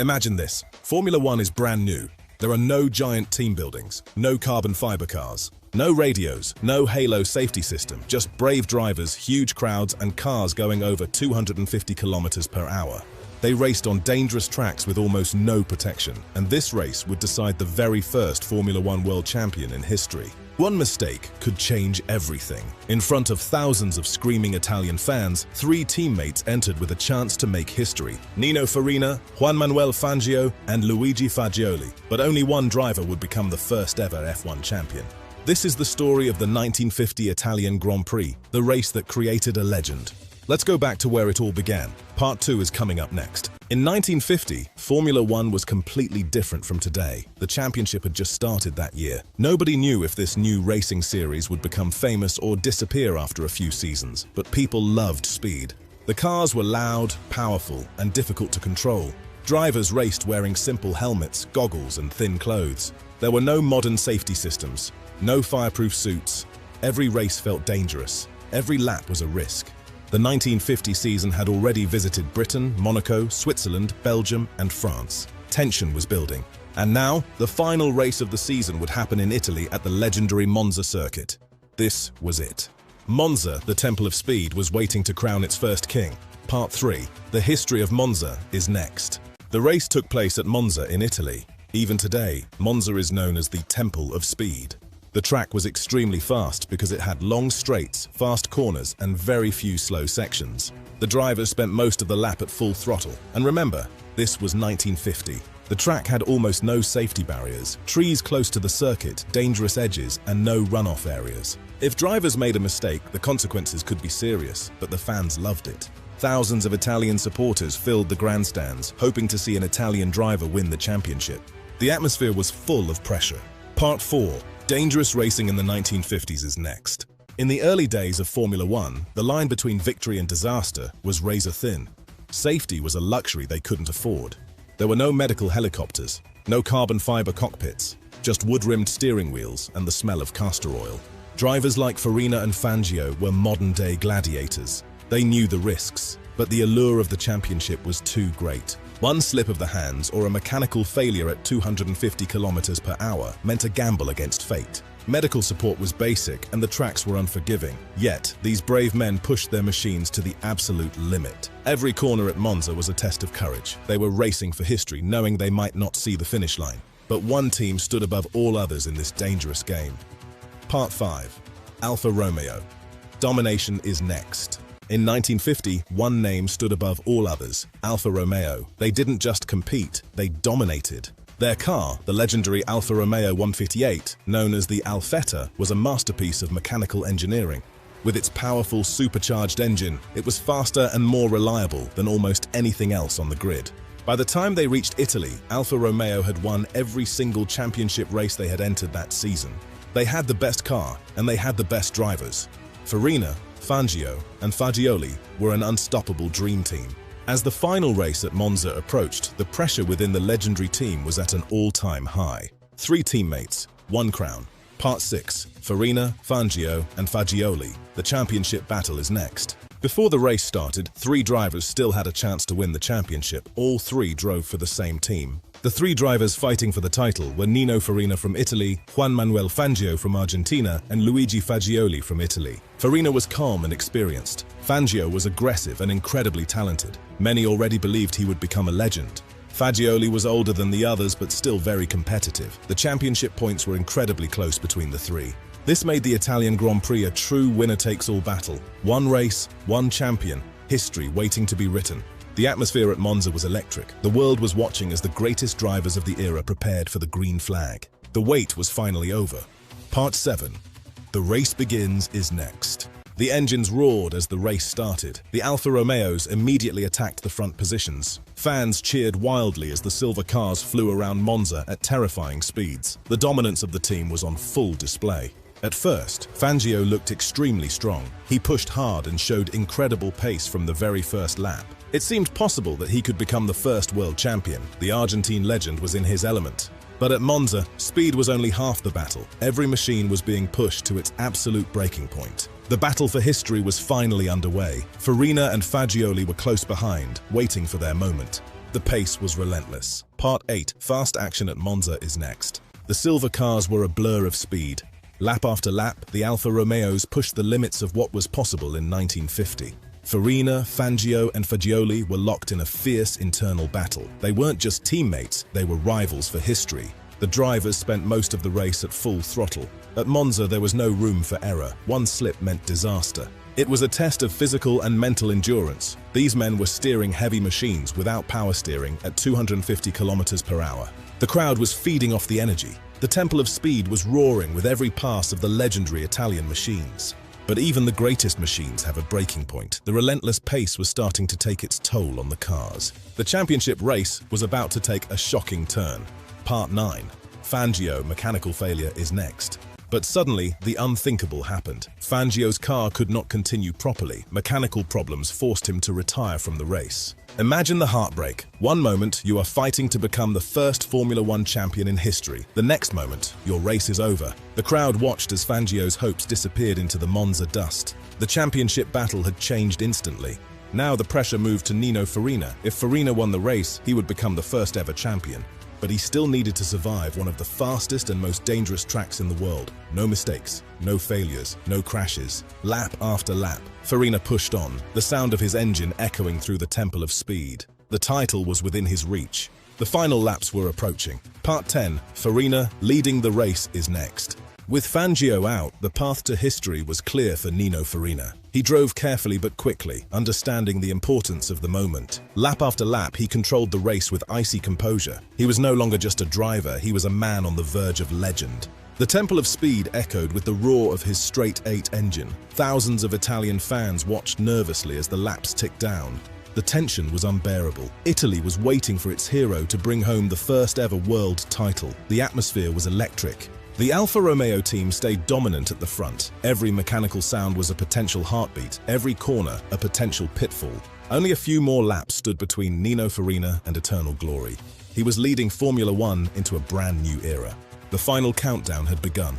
Imagine this. Formula One is brand new. There are no giant team buildings, no carbon fiber cars, no radios, no halo safety system, just brave drivers, huge crowds, and cars going over 250 kilometers per hour. They raced on dangerous tracks with almost no protection, and this race would decide the very first Formula One world champion in history. One mistake could change everything. In front of thousands of screaming Italian fans, 3 teammates entered with a chance to make history: Nino Farina, Juan Manuel Fangio, and Luigi Fagioli. But only one driver would become the first ever F1 champion. This is the story of the 1950 Italian Grand Prix, the race that created a legend. Let's go back to where it all began. Part 2 is coming up next. In 1950, Formula One was completely different from today. The championship had just started that year. Nobody knew if this new racing series would become famous or disappear after a few seasons, but people loved speed. The cars were loud, powerful, and difficult to control. Drivers raced wearing simple helmets, goggles, and thin clothes. There were no modern safety systems, no fireproof suits. Every race felt dangerous. Every lap was a risk. The 1950 season had already visited Britain, Monaco, Switzerland, Belgium, and France. Tension was building. And now, the final race of the season would happen in Italy at the legendary Monza circuit. This was it. Monza, the Temple of Speed, was waiting to crown its first king. Part 3, the history of Monza, is next. The race took place at Monza in Italy. Even today, Monza is known as the Temple of Speed. The track was extremely fast because it had long straights, fast corners, and very few slow sections. The drivers spent most of the lap at full throttle. And remember, this was 1950. The track had almost no safety barriers, trees close to the circuit, dangerous edges, and no runoff areas. If drivers made a mistake, the consequences could be serious, but the fans loved it. Thousands of Italian supporters filled the grandstands, hoping to see an Italian driver win the championship. The atmosphere was full of pressure. Part 4. Dangerous racing in the 1950s is next. In the early days of Formula One, the line between victory and disaster was razor thin. Safety was a luxury they couldn't afford. There were no medical helicopters, no carbon fiber cockpits, just wood-rimmed steering wheels and the smell of castor oil. Drivers like Farina and Fangio were modern-day gladiators. They knew the risks, but the allure of the championship was too great. One slip of the hands or a mechanical failure at 250 kilometers per hour meant a gamble against fate. Medical support was basic and the tracks were unforgiving. Yet, these brave men pushed their machines to the absolute limit. Every corner at Monza was a test of courage. They were racing for history, knowing they might not see the finish line. But one team stood above all others in this dangerous game. Part 5. Alfa Romeo. Domination is next. In 1950, one name stood above all others: Alfa Romeo. They didn't just compete, they dominated. Their car, the legendary Alfa Romeo 158, known as the Alfetta, was a masterpiece of mechanical engineering. With its powerful supercharged engine, it was faster and more reliable than almost anything else on the grid. By the time they reached Italy, Alfa Romeo had won every single championship race they had entered that season. They had the best car, and they had the best drivers. Farina, Fangio, and Fagioli were an unstoppable dream team. As the final race at Monza approached, the pressure within the legendary team was at an all-time high. 3 teammates, 1 crown. Part 6. Farina, Fangio, and Fagioli. The championship battle is next. Before the race started, 3 drivers still had a chance to win the championship. All 3 drove for the same team. The 3 drivers fighting for the title were Nino Farina from Italy, Juan Manuel Fangio from Argentina, and Luigi Fagioli from Italy. Farina was calm and experienced. Fangio was aggressive and incredibly talented. Many already believed he would become a legend. Fagioli was older than the others but still very competitive. The championship points were incredibly close between the 3. This made the Italian Grand Prix a true winner-takes-all battle. One race, one champion, history waiting to be written. The atmosphere at Monza was electric. The world was watching as the greatest drivers of the era prepared for the green flag. The wait was finally over. Part 7. The race begins is next. The engines roared as the race started. The Alfa Romeos immediately attacked the front positions. Fans cheered wildly as the silver cars flew around Monza at terrifying speeds. The dominance of the team was on full display. At first, Fangio looked extremely strong. He pushed hard and showed incredible pace from the very first lap. It seemed possible that he could become the first world champion. The Argentine legend was in his element. But at Monza, speed was only half the battle. Every machine was being pushed to its absolute breaking point. The battle for history was finally underway. Farina and Fagioli were close behind, waiting for their moment. The The pace was relentless. Part 8, fast action at Monza is next. The silver cars were a blur of speed. Lap after lap, the Alfa Romeos pushed the limits of what was possible in 1950. Farina, Fangio and Fagioli were locked in a fierce internal battle. They weren't just teammates, they were rivals for history. The drivers spent most of the race at full throttle. At Monza, there was no room for error. One slip meant disaster. It was a test of physical and mental endurance. These men were steering heavy machines without power steering at 250 kilometers per hour. The crowd was feeding off the energy. The Temple of Speed was roaring with every pass of the legendary Italian machines. But even the greatest machines have a breaking point. The relentless pace was starting to take its toll on the cars. The championship race was about to take a shocking turn. Part 9. Fangio, mechanical failure is next. But suddenly, the unthinkable happened. Fangio's car could not continue properly. Mechanical problems forced him to retire from the race. Imagine the heartbreak. One moment, you are fighting to become the first Formula One champion in history. The next moment, your race is over. The crowd watched as Fangio's hopes disappeared into the Monza dust. The championship battle had changed instantly. Now the pressure moved to Nino Farina. If Farina won the race, he would become the first ever champion. But he still needed to survive one of the fastest and most dangerous tracks in the world. No mistakes, no failures, no crashes. Lap after lap, Farina pushed on, the sound of his engine echoing through the Temple of Speed. The title was within his reach. The final laps were approaching. Part 10, Farina leading the race is next. With Fangio out, the path to history was clear for Nino Farina. He drove carefully but quickly, understanding the importance of the moment. Lap after lap, he controlled the race with icy composure. He was no longer just a driver, he was a man on the verge of legend. The Temple of Speed echoed with the roar of his straight-8 engine. Thousands of Italian fans watched nervously as the laps ticked down. The tension was unbearable. Italy was waiting for its hero to bring home the first ever world title. The atmosphere was electric. The Alfa Romeo team stayed dominant at the front. Every mechanical sound was a potential heartbeat, every corner a potential pitfall. Only a few more laps stood between Nino Farina and eternal glory. He was leading Formula One into a brand new era. The final countdown had begun.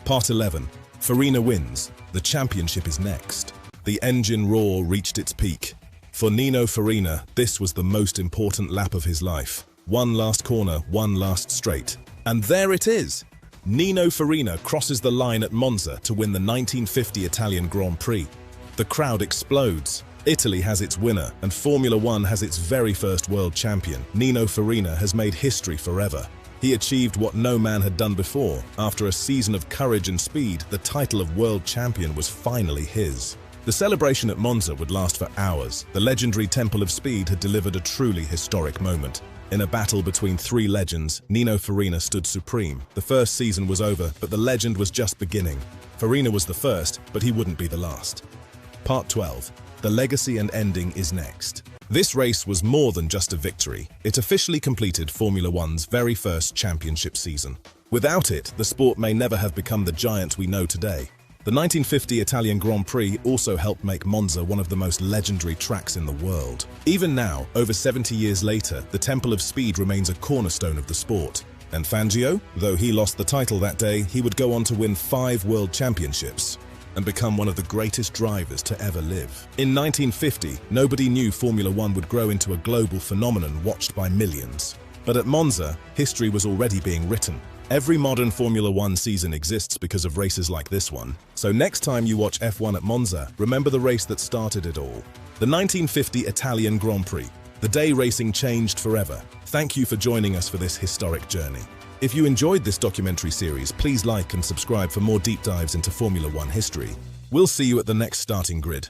Part 11. Farina wins. The championship is next. The engine roar reached its peak. For Nino Farina, this was the most important lap of his life. One last corner, one last straight. And there it is! Nino Farina crosses the line at Monza to win the 1950 Italian Grand Prix. The crowd explodes. Italy has its winner, and Formula One has its very first world champion. Nino Farina has made history forever. He achieved what no man had done before. After a season of courage and speed, the title of world champion was finally his. The celebration at Monza would last for hours. The legendary Temple of Speed had delivered a truly historic moment. In a battle between three legends, Nino Farina stood supreme. The first season was over, but the legend was just beginning. Farina was the first, but he wouldn't be the last. Part 12. The legacy and ending is next. This race was more than just a victory. It officially completed Formula One's very first championship season. Without it, the sport may never have become the giant we know today. The 1950 Italian Grand Prix also helped make Monza one of the most legendary tracks in the world. Even now, over 70 years later, the Temple of Speed remains a cornerstone of the sport. And Fangio, though he lost the title that day, he would go on to win 5 world championships and become one of the greatest drivers to ever live. In 1950, nobody knew Formula One would grow into a global phenomenon watched by millions. But at Monza, history was already being written. Every modern Formula One season exists because of races like this one. So next time you watch F1 at Monza, remember the race that started it all. The 1950 Italian Grand Prix. The day racing changed forever. Thank you for joining us for this historic journey. If you enjoyed this documentary series, please like and subscribe for more deep dives into Formula One history. We'll see you at the next starting grid.